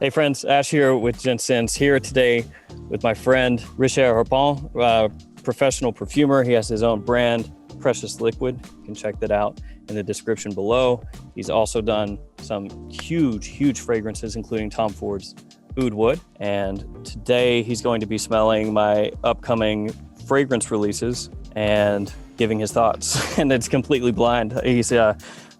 Hey friends, Ash here with Gents, here today with my friend Richard Herpin, professional perfumer. He has his own brand, Precious Liquid. You can check that out in the description below. He's also done some huge fragrances, including Tom Ford's Oud Wood. And today he's going to be smelling my upcoming fragrance releases and giving his thoughts. And it's completely blind. He's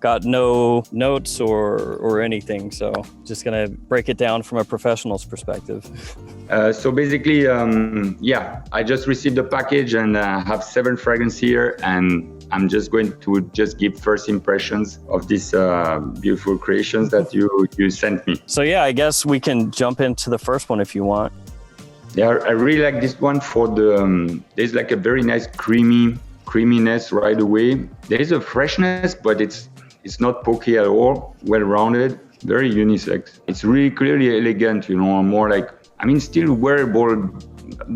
got no notes or anything, so just gonna break it down from a professional's perspective. So basically, yeah, I just received the package and have 7 fragrances here, and I'm just going to give first impressions of these beautiful creations that you sent me. So yeah, I guess we can jump into the first one if you want. Yeah, I really like this one for the, there's like a very nice creaminess right away. There is a freshness, but it's not pokey at all, well-rounded, very unisex. It's really clearly elegant, you know, more like, I mean, still wearable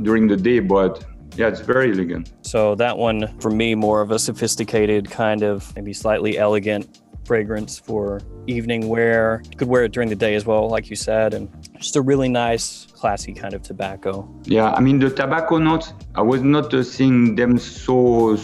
during the day, but yeah, it's very elegant. So that one, for me, more of a sophisticated kind of, maybe slightly elegant fragrance for evening wear. You could wear it during the day as well, like you said, and just a really nice, classy kind of tobacco. Yeah, I mean, the tobacco notes, I was not seeing them so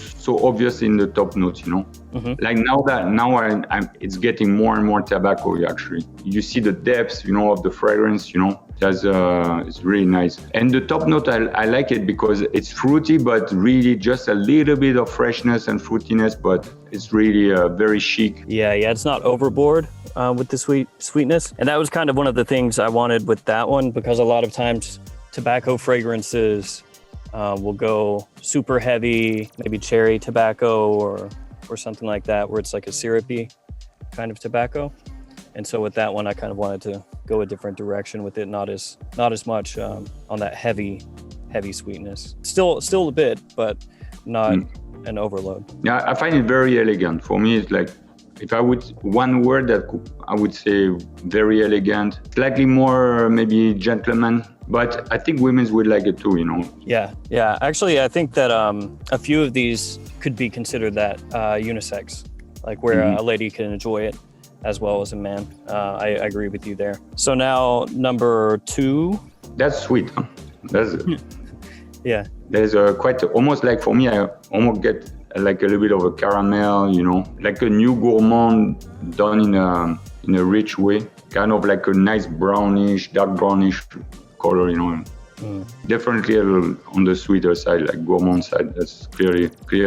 obvious in the top notes, you know. Mm-hmm. Like now it's getting more and more tobacco, actually. You see the depths, you know, of the fragrance, you know. It's really nice. And the top note, I like it because it's fruity, but really just a little bit of freshness and fruitiness, but it's really very chic. Yeah, it's not overboard with the sweetness. And that was kind of one of the things I wanted with that one, because a lot of times tobacco fragrances will go super heavy, maybe cherry tobacco or something like that, where it's like a syrupy kind of tobacco. And so with that one, I kind of wanted to go a different direction with it, not as much on that heavy sweetness. Still a bit, but not an overload. Yeah, I find it very elegant. For me, it's like, if I would, one word I would say very elegant, slightly more maybe gentleman, but I think women's would like it too, you know? Yeah. Actually, I think that a few of these could be considered that unisex, like where a lady can enjoy it as well as a man. I agree with you there. So now number 2. That's sweet, huh? That's yeah. There's quite almost like, for me, I almost get like a little bit of a caramel, you know, like a new gourmand done in a rich way, kind of like a nice brownish, dark brownish color, you know. Definitely a little on the sweeter side, like gourmand side. That's clearly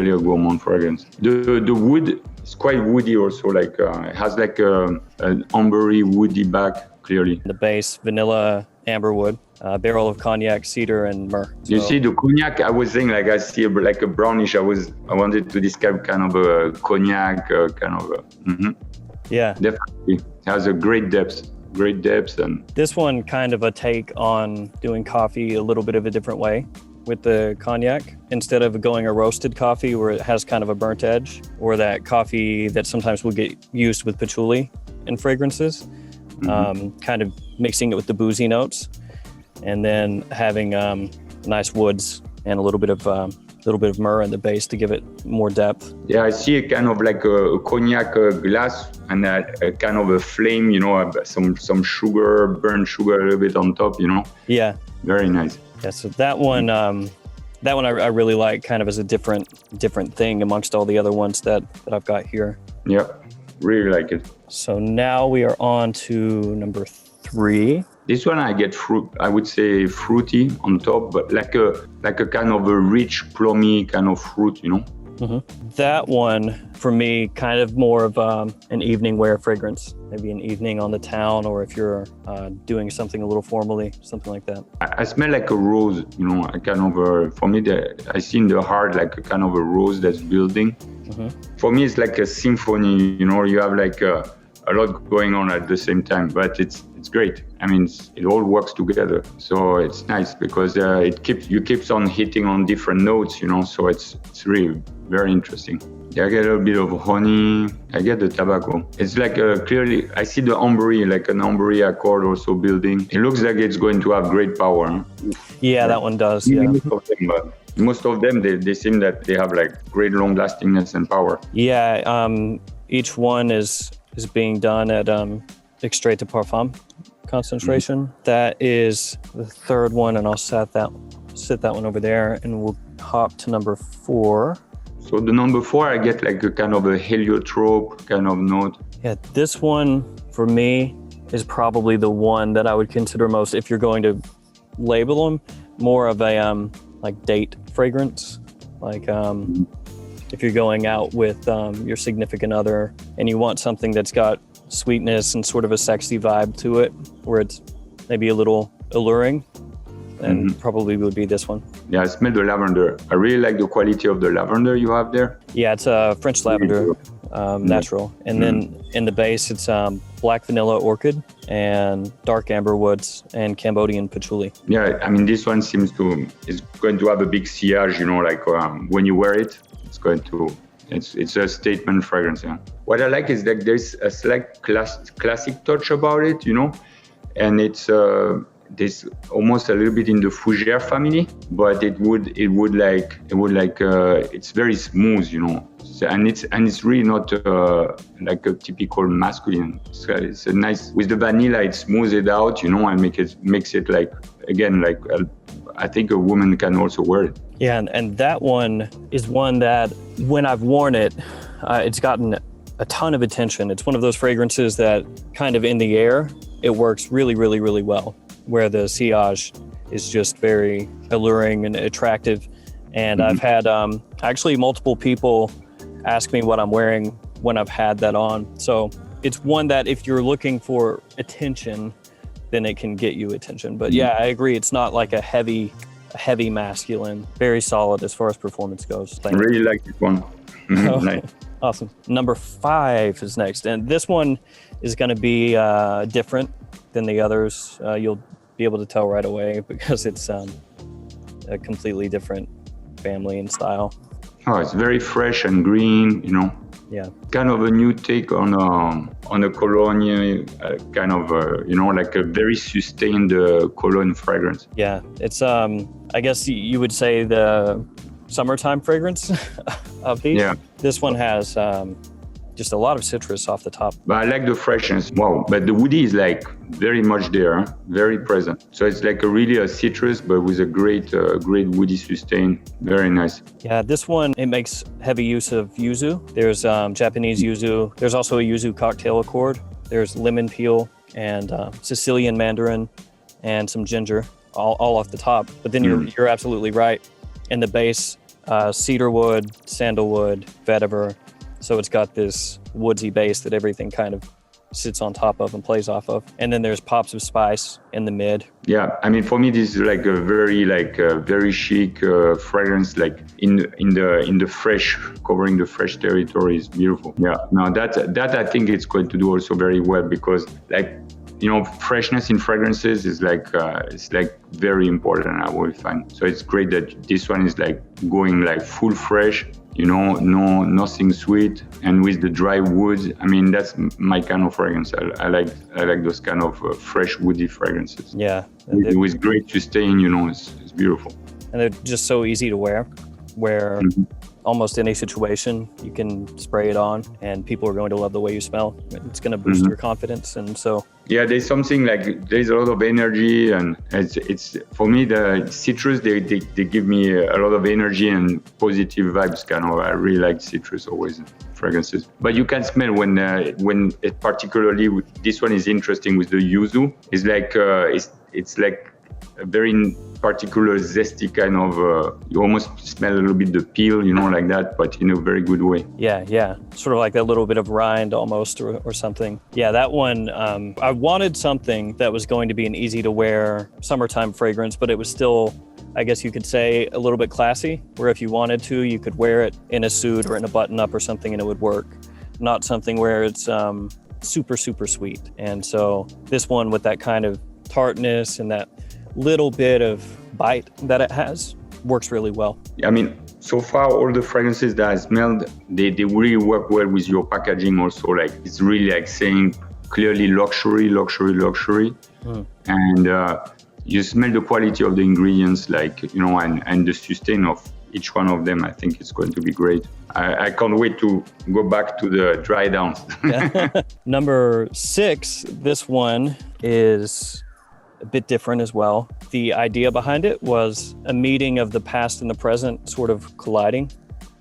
a gourmand fragrance. The wood is quite woody also, like it has like an ambery woody back, clearly. The base, vanilla, amber wood, barrel of cognac, cedar, and myrrh. You see the cognac, I was saying, like I see like a brownish. I wanted to describe kind of a cognac, kind of a, Yeah. Definitely. It has a great depth. And this one kind of a take on doing coffee a little bit of a different way with the cognac. Instead of going a roasted coffee where it has kind of a burnt edge, or that coffee that sometimes will get used with patchouli in fragrances, kind of mixing it with the boozy notes, and then having nice woods and a little bit of myrrh in the base to give it more depth. Yeah, I see a kind of like a cognac glass and a kind of a flame, you know, some sugar, burnt sugar a little bit on top, you know. Yeah. Very nice. Yeah, so that one I really like, kind of as a different thing amongst all the other ones that I've got here. Yeah, really like it. So now we are on to number 3. This one I get fruit. I would say fruity on top, but like a kind of a rich, plummy kind of fruit, you know. That one for me, kind of more of an evening wear fragrance. Maybe an evening on the town, or if you're doing something a little formally, something like that. I smell like a rose, you know. A kind of for me, I see in the heart like a kind of a rose that's building. For me, it's like a symphony, you know. You have like a lot going on at the same time, but it's great. I mean, it all works together. So it's nice because you keeps on hitting on different notes, you know. So it's really very interesting. Yeah, I get a little bit of honey. I get the tobacco. It's like clearly, I see the ambery, like an ambery accord also building. It looks like it's going to have great power. Huh? Yeah, that one does. Yeah. Most of them, they seem that they have like great long lastingness and power. Yeah, each one is being done at Extrait de Parfum concentration. That is the third one, and I'll set that one over there, and we'll hop to number 4. So the number 4, I get like a kind of a heliotrope kind of note. Yeah, this one for me is probably the one that I would consider most, if you're going to label them, more of a like date fragrance. Like if you're going out with your significant other and you want something that's got sweetness and sort of a sexy vibe to it, where it's maybe a little alluring, then probably would be this one. Yeah, I smell the lavender. I really like the quality of the lavender you have there. Yeah, it's a French lavender, natural. And then in the base, it's black vanilla orchid and dark amber woods and Cambodian patchouli. Yeah, I mean, this one is going to have a big sillage, you know, like when you wear it, it's a statement fragrance. Yeah. What I like is that there's a slight classic touch about it, you know, and it's there's almost a little bit in the fougere family, but it's very smooth, you know, and it's really not like a typical masculine. It's a nice, with the vanilla, it smooths it out, you know, and makes it like, again, like I think a woman can also wear it. Yeah, and that one is one that when I've worn it, it's gotten a ton of attention. It's one of those fragrances that kind of in the air, it works really, really, really well, where the sillage is just very alluring and attractive. And I've had actually multiple people ask me what I'm wearing when I've had that on. So it's one that if you're looking for attention, then it can get you attention. But yeah, I agree. It's not like a heavy masculine, very solid as far as performance goes. I really like this one. Nice. Awesome. Number 5 is next. And this one is going to be different than the others. You'll be able to tell right away because it's a completely different family and style. Oh, it's very fresh and green, you know. Yeah. Kind of a new take on a cologne, kind of, you know, like a very sustained cologne fragrance. Yeah, it's, I guess you would say the summertime fragrance of these. Yeah. This one has just a lot of citrus off the top. But I like the freshness. Wow. But the woody is like very much there, very present. So it's like really a citrus, but with a great woody sustain. Very nice. Yeah, this one, it makes heavy use of yuzu. There's Japanese yuzu. There's also a yuzu cocktail accord. There's lemon peel and Sicilian mandarin and some ginger, all off the top. But then you're absolutely right. In the base, cedarwood, sandalwood, vetiver. So it's got this woodsy base that everything kind of sits on top of and plays off of. And then there's pops of spice in the mid. Yeah, I mean, for me, this is like a very chic fragrance, like in the fresh, covering the fresh territory is beautiful. Yeah, now that I think it's going to do also very well because, like, you know, freshness in fragrances is like it's like very important, I will find. So it's great that this one is like going like full fresh. You know, nothing sweet, and with the dry wood. I mean, that's my kind of fragrance. I like those kind of fresh woody fragrances. Yeah, with great sustain. You know, it's beautiful. And they're just so easy to wear. Where almost any situation you can spray it on, and people are going to love the way you smell. It's going to boost your confidence, and so. Yeah, there's something like there's a lot of energy, and it's for me the citrus. They give me a lot of energy and positive vibes. Kind of, I really like citrus always in fragrances. But you can smell when it particularly this one is interesting with the yuzu. It's like it's like a very particular zesty kind of, you almost smell a little bit the peel, you know, like that, but in a very good way. Yeah. Sort of like that little bit of rind almost or something. Yeah, that one, I wanted something that was going to be an easy to wear summertime fragrance, but it was still, I guess you could say, a little bit classy, where if you wanted to, you could wear it in a suit or in a button up or something and it would work. Not something where it's super, super sweet. And so this one with that kind of tartness and that little bit of bite that it has works really well. I mean, so far all the fragrances that I smelled, they really work well with your packaging also. Like it's really like saying clearly luxury. And you smell the quality of the ingredients, like, you know, and the sustain of each one of them. I think it's going to be great. I can't wait to go back to the dry downs. Number 6, this one is a bit different as well. The idea behind it was a meeting of the past and the present sort of colliding.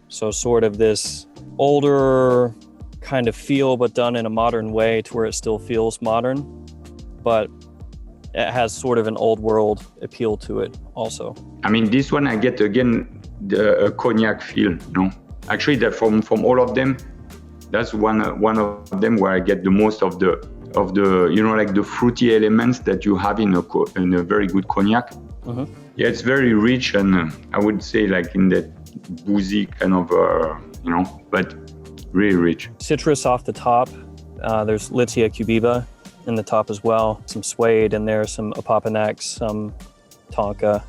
So sort of this older kind of feel, but done in a modern way to where it still feels modern, but it has sort of an old world appeal to it also. I mean, this one I get again the cognac feel, Actually, that from all of them, that's one of them where I get the most of the like the fruity elements that you have in a very good cognac. Mm-hmm. Yeah, it's very rich, and I would say like in that boozy kind of but really rich. Citrus off the top. There's Litsia cubiva in the top as well. Some suede in there, some Opoponax, some Tonka.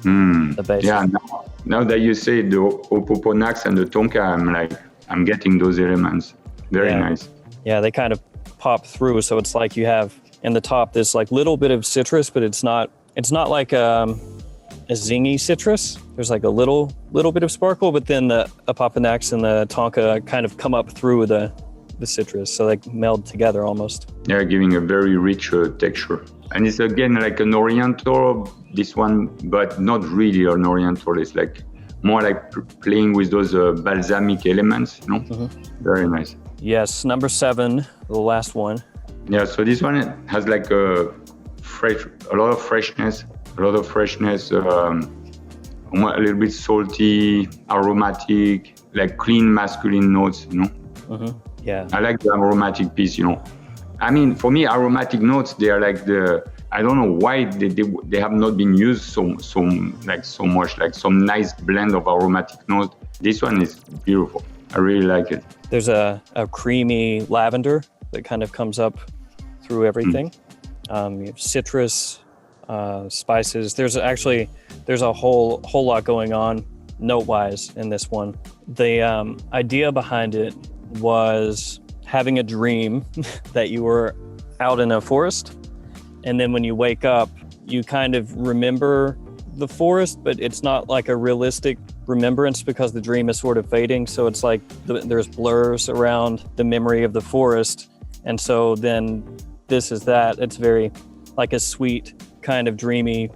The base. Yeah, now that you say the Opoponax and the Tonka, I'm getting those elements. Very nice. Yeah, they kind of pop through. So it's like you have in the top this like little bit of citrus, but it's not like a zingy citrus. There's like a little bit of sparkle, but then the Opoponax and the Tonka kind of come up through the citrus, so they meld together almost. Yeah, giving a very rich texture. And it's again like an Oriental, this one, but not really an Oriental. It's like more like playing with those balsamic elements, Mm-hmm. Very nice. Yes, number 7, the last one. Yeah, so this one has like a lot of freshness, a little bit salty, aromatic, like clean masculine notes, Mm-hmm. Yeah. I like the aromatic piece, I mean, for me, aromatic notes, they are like I don't know why they have not been used so much, like some nice blend of aromatic notes. This one is beautiful. I really like it. There's a creamy lavender that kind of comes up through everything. You have citrus, spices. There's a whole lot going on note-wise in this one. The idea behind it was having a dream that you were out in a forest, and then when you wake up, you kind of remember the forest, but it's not like a realistic remembrance because the dream is sort of fading. So it's like there's blurs around the memory of the forest. And so then this is that. It's very like a sweet kind of dreamy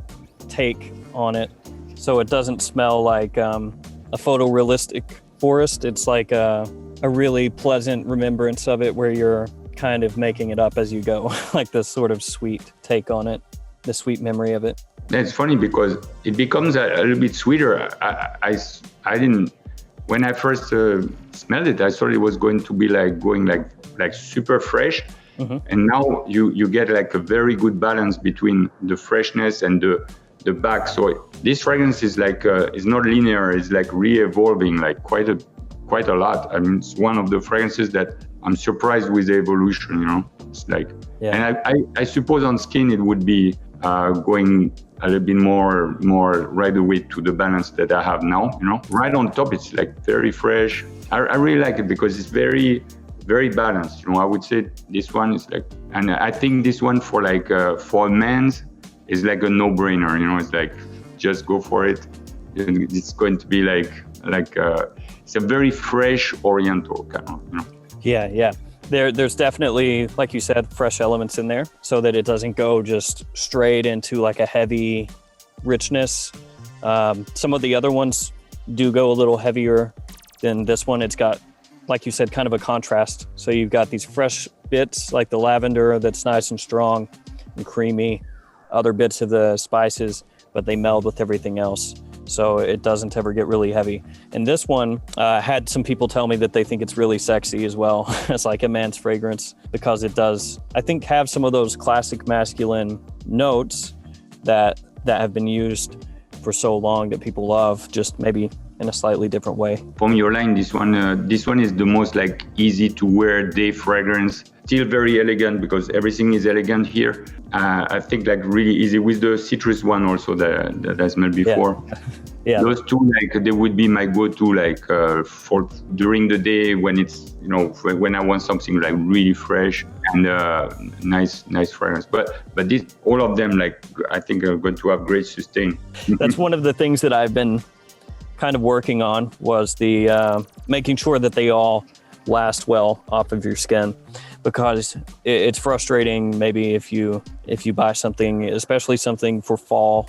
take on it. So it doesn't smell like a photorealistic forest. It's like a really pleasant remembrance of it where you're kind of making it up as you go, like this sort of sweet take on it, the sweet memory of it. That's funny because it becomes a little bit sweeter. I didn't, when I first smelled it, I thought it was going to be going super fresh. Mm-hmm. And now you get like a very good balance between the freshness and the back. So this fragrance is like, is not linear, it's like re-evolving like quite a lot. I mean, it's one of the fragrances that I'm surprised with the evolution, It's like, and I suppose on skin it would be going a little bit more right away to the balance that I have now, Right on top, it's like very fresh. I really like it because it's very, very balanced. I would say this one is like, and I think this one for men's is like a no-brainer, It's like, just go for it. It's going to be like it's a very fresh Oriental kind of, Yeah. There's definitely, like you said, fresh elements in there so that it doesn't go just straight into like a heavy richness. Some of the other ones do go a little heavier than this one. It's got, like you said, kind of a contrast. So you've got these fresh bits like the lavender that's nice and strong and creamy, other bits of the spices, but they meld with everything else. So it doesn't ever get really heavy. And this one had some people tell me that they think it's really sexy as well. It's like a man's fragrance because it does, I think, have some of those classic masculine notes that have been used for so long that people love, just maybe in a slightly different way. From your line, this one is the most like easy to wear day fragrance. Still very elegant because everything is elegant here. I think like really easy with the citrus one also that I smelled before. Yeah. Those two, like they would be my go-to for during the day when it's, when I want something like really fresh and nice fragrance. But this, all of them, like I think are going to have great sustain. That's one of the things that I've been kind of working on was the making sure that they all last well off of your skin, because it's frustrating maybe if you buy something, especially something for fall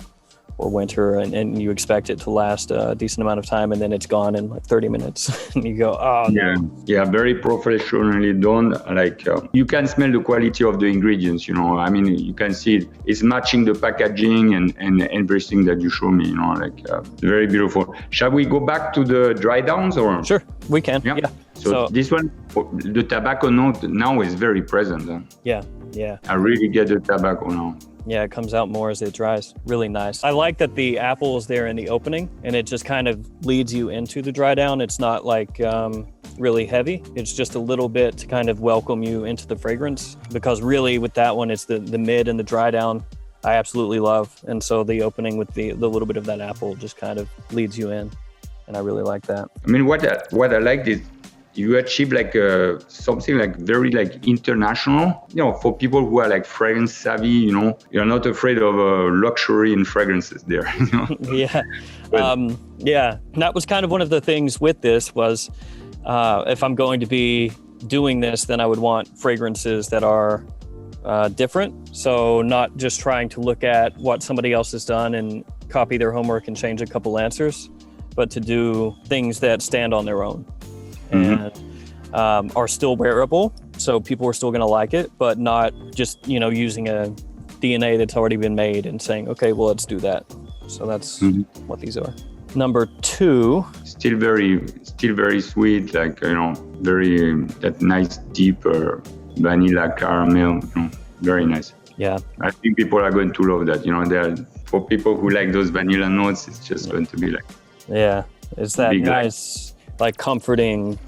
or winter, and you expect it to last a decent amount of time, and then it's gone in like 30 minutes and you go, oh no. Yeah, very professionally done. Like you can smell the quality of the ingredients, you know. I mean, you can see it's matching the packaging and everything that you show me, you know, like very beautiful. Shall we go back to the dry downs or? Sure, we can. Yeah. So this one, the tobacco note now is very present. Huh? Yeah. I really get the tobacco now. Yeah, it comes out more as it dries. Really nice. I like that the apple is there in the opening, and it just kind of leads you into the dry down. It's not like really heavy. It's just a little bit to kind of welcome you into the fragrance, because really with that one, it's the mid and the dry down I absolutely love. And so the opening with the little bit of that apple just kind of leads you in, and I really like that. I mean, what I like is you achieve like something like very like international, you know, for people who are like fragrance savvy, you know, you're not afraid of luxury in fragrances there. You know? Yeah. Yeah. That was kind of one of the things with this was if I'm going to be doing this, then I would want fragrances that are different. So not just trying to look at what somebody else has done and copy their homework and change a couple answers, but to do things that stand on their own. And are still wearable, so people are still going to like it, but not just, you know, using a DNA that's already been made and saying, okay, well, let's do that. So that's what these are. Number 2, still very sweet, like, you know, very that nice deeper vanilla caramel, you know, very nice. Yeah, I think people are going to love that. You know, for people who like those vanilla notes, it's just going to be like, it's that nice, like comforting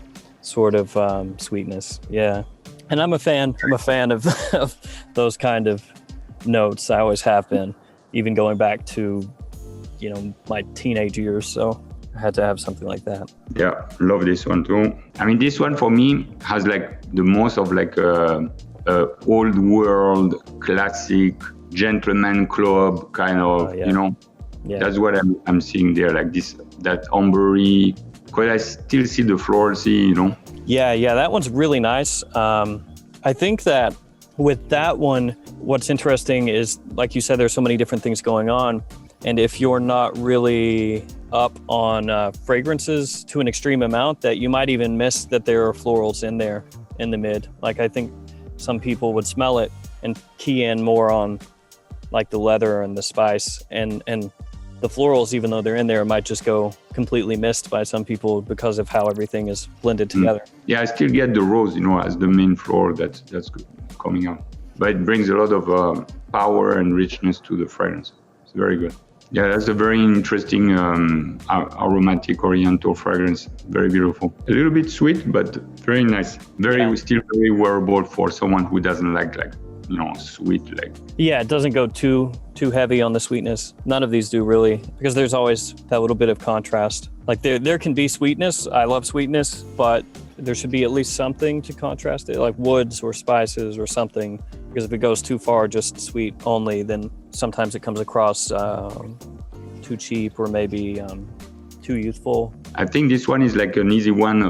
sort of sweetness. Yeah, and I'm a fan of those kind of notes. I always have been, even going back to, you know, my teenage years. So I had to have something like that. Yeah, love this one too. I mean, this one for me has like the most of like old world classic gentleman club kind of, you know. Yeah. That's what I'm seeing there, like that ambery. Because I still see the floralcy, you know. Yeah, that one's really nice. I think that with that one, what's interesting is, like you said, there's so many different things going on. And if you're not really up on fragrances to an extreme amount, that you might even miss that there are florals in there in the mid. Like, I think some people would smell it and key in more on like the leather and the spice, and the florals, even though they're in there, might just go completely missed by some people because of how everything is blended together. Yeah, I still get the rose, you know, as the main floral that's coming out. But it brings a lot of power and richness to the fragrance. It's very good. Yeah, that's a very interesting aromatic oriental fragrance. Very beautiful. A little bit sweet, but very nice. Still very wearable for someone who doesn't like, you know, sweet like. Yeah, it doesn't go too heavy on the sweetness. None of these do really, because there's always that little bit of contrast. Like there can be sweetness. I love sweetness, but there should be at least something to contrast it, like woods or spices or something. Because if it goes too far, just sweet only, then sometimes it comes across too cheap or maybe too youthful. I think this one is like an easy one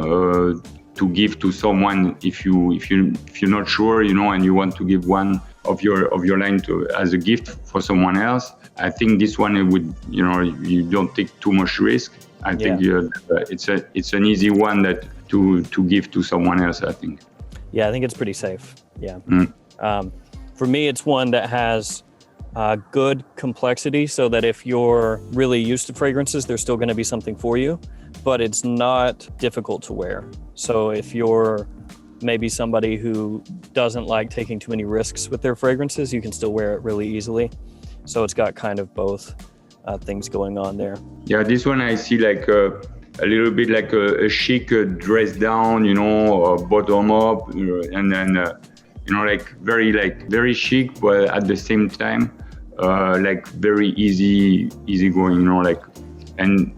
to give to someone if you're not sure, you know, and you want to give one of your line as a gift for someone else. I think this one, it would, you know, you don't take too much risk. I think it's an easy one that to give to someone else, I think. Yeah, I think it's pretty safe. Yeah. For me, it's one that has good complexity, so that if you're really used to fragrances, there's still going to be something for you, but it's not difficult to wear. So if you're maybe somebody who doesn't like taking too many risks with their fragrances, you can still wear it really easily. So it's got kind of both things going on there. Yeah, this one I see like a little bit like a chic dress down, you know, bottom up, and then you know, like very chic, but at the same time like very easy going, you know, like, and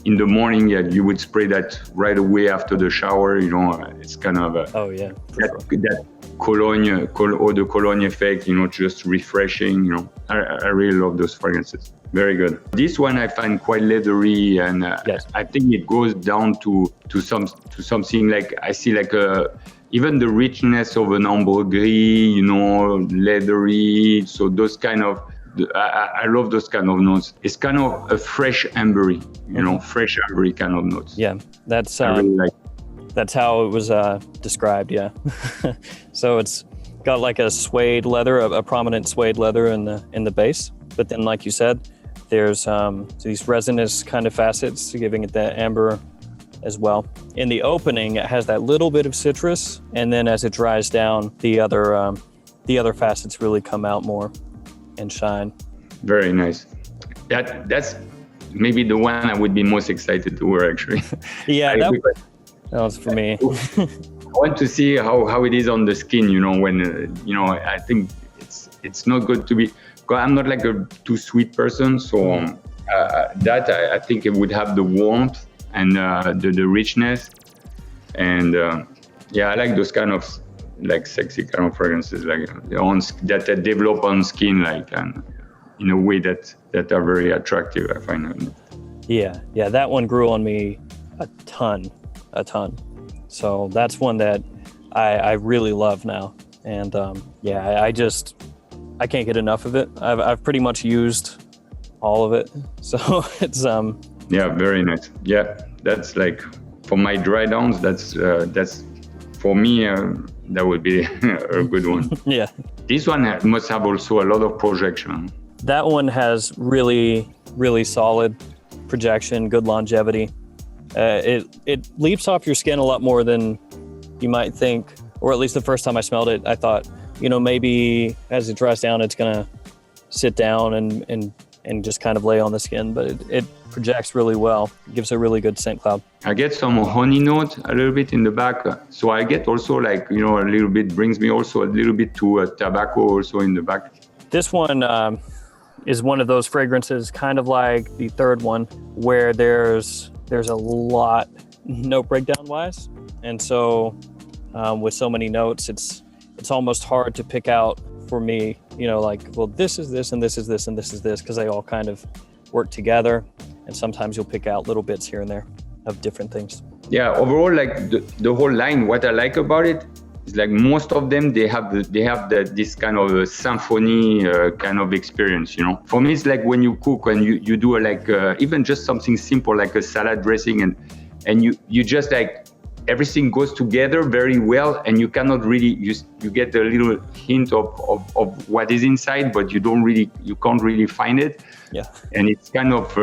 in the morning, you would spray that right away after the shower. It's kind of that cologne or the cologne effect. Just refreshing. I really love those fragrances. Very good. This one I find quite leathery, and yes. I think it goes down to something like I see like even the richness of an ambre gris, leathery. So those kind of, I love those kind of notes. It's kind of a fresh ambery, fresh ambery kind of notes. Yeah, that's I really like. That's how it was described. Yeah. So it's got like a suede leather, a prominent suede leather in the base. But then, like you said, there's these resinous kind of facets, giving it that amber as well. In the opening, it has that little bit of citrus, and then as it dries down, the other facets really come out more and shine. Very nice. That's maybe the one I would be most excited to wear, actually. Yeah, that was for me. I want to see how it is on the skin. When I think it's not good to be. I'm not like a too sweet person, so I think it would have the warmth and the richness, and I like those kind of like sexy kind of fragrances, like that develop on skin, like and in a way that are very attractive. I find. Yeah, that one grew on me a ton. So that's one that I really love now, and I can't get enough of it. I've pretty much used all of it, so it's very nice. Yeah, that's like for my dry downs. That's for me. That would be a good one. Yeah. This one must have also a lot of projection. That one has really, really solid projection, good longevity. It leaps off your skin a lot more than you might think, or at least the first time I smelled it, I thought, maybe as it dries down, it's gonna sit down and just kind of lay on the skin, but it projects really well. It gives a really good scent cloud. I get some honey note a little bit in the back. So I get also like, a little bit, brings me also a little bit to tobacco also in the back. This one is one of those fragrances, kind of like the third one, where there's a lot note breakdown wise. And so with so many notes, it's almost hard to pick out for me, this is this and this is this and this is this, because they all kind of work together. And sometimes you'll pick out little bits here and there of different things. Yeah, overall, like the whole line, what I like about it is like most of them, they have this kind of a symphony kind of experience, For me, it's like when you cook, when you do even just something simple like a salad dressing, and you just like everything goes together very well, and you cannot really you get a little hint of what is inside, but you can't really find it. Yeah, and it's kind of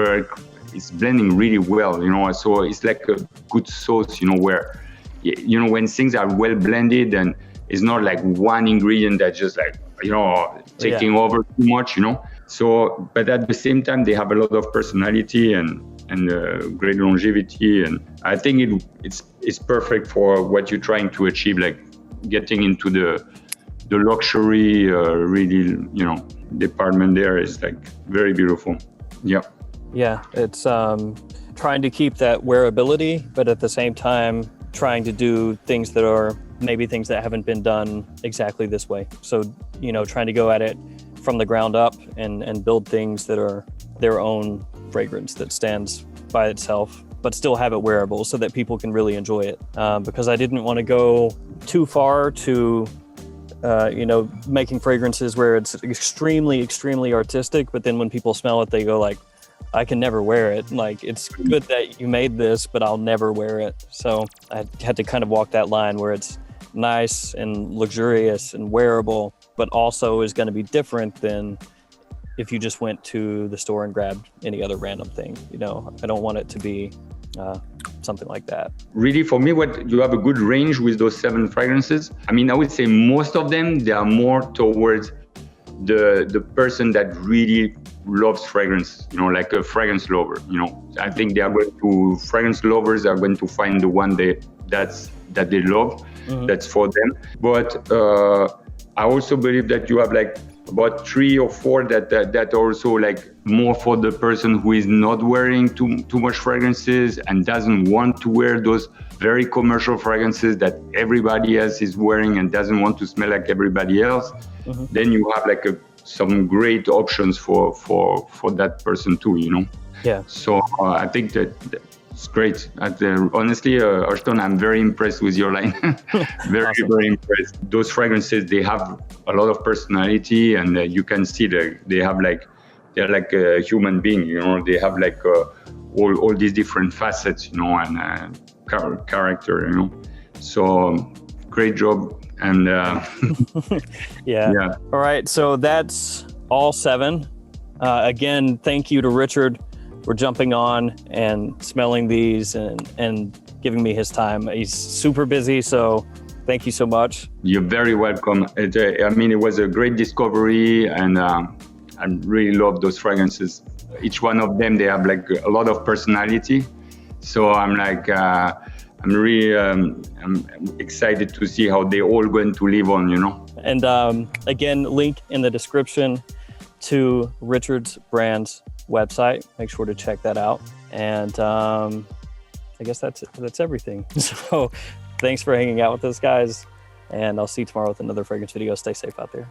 it's blending really well, So it's like a good sauce, where when things are well blended and it's not like one ingredient that just like taking over too much, So, but at the same time, they have a lot of personality and great longevity, and I think it's perfect for what you're trying to achieve, like getting into the luxury really department. There is like very beautiful. Yeah, it's trying to keep that wearability, but at the same time trying to do things that are maybe things that haven't been done exactly this way. So trying to go at it from the ground up and build things that are their own fragrance that stands by itself, but still have it wearable so that people can really enjoy it. Because I didn't want to go too far to, making fragrances where it's extremely, extremely artistic, but then when people smell it, they go like, I can never wear it. Like, it's good that you made this, but I'll never wear it. So I had to kind of walk that line where it's nice and luxurious and wearable, but also is going to be different than if you just went to the store and grabbed any other random thing. I don't want it to be something like that. Really, for me, you have a good range with those 7 fragrances. I mean, I would say most of them, they are more towards the person that really loves fragrance, like a fragrance lover. I think fragrance lovers are going to find the one that they love. Mm-hmm. That's for them. But I also believe that you have like about 3 or 4 that also like more for the person who is not wearing too much fragrances and doesn't want to wear those very commercial fragrances that everybody else is wearing and doesn't want to smell like everybody else. Then you have like some great options for that person too, you know. Yeah. So I think that it's great. Honestly, Ashton, I'm very impressed with your line. Very, Awesome. Very impressed. Those fragrances, they have a lot of personality, and you can see that they're like a human being. You know, they have like all these different facets, you know, and character. You know, so great job. And yeah. All right, so that's all 7. Again, thank you to Richard for jumping on and smelling these and giving me his time. He's super busy, so thank you so much. You're very welcome. I mean, it was a great discovery, and I really love those fragrances. Each one of them, they have like a lot of personality. So I'm like, I'm really I'm excited to see how they all going to live on, you know. And again, link in the description to Richard's brand's website. Make sure to check that out. And I guess that's everything. So thanks for hanging out with us, guys. And I'll see you tomorrow with another fragrance video. Stay safe out there.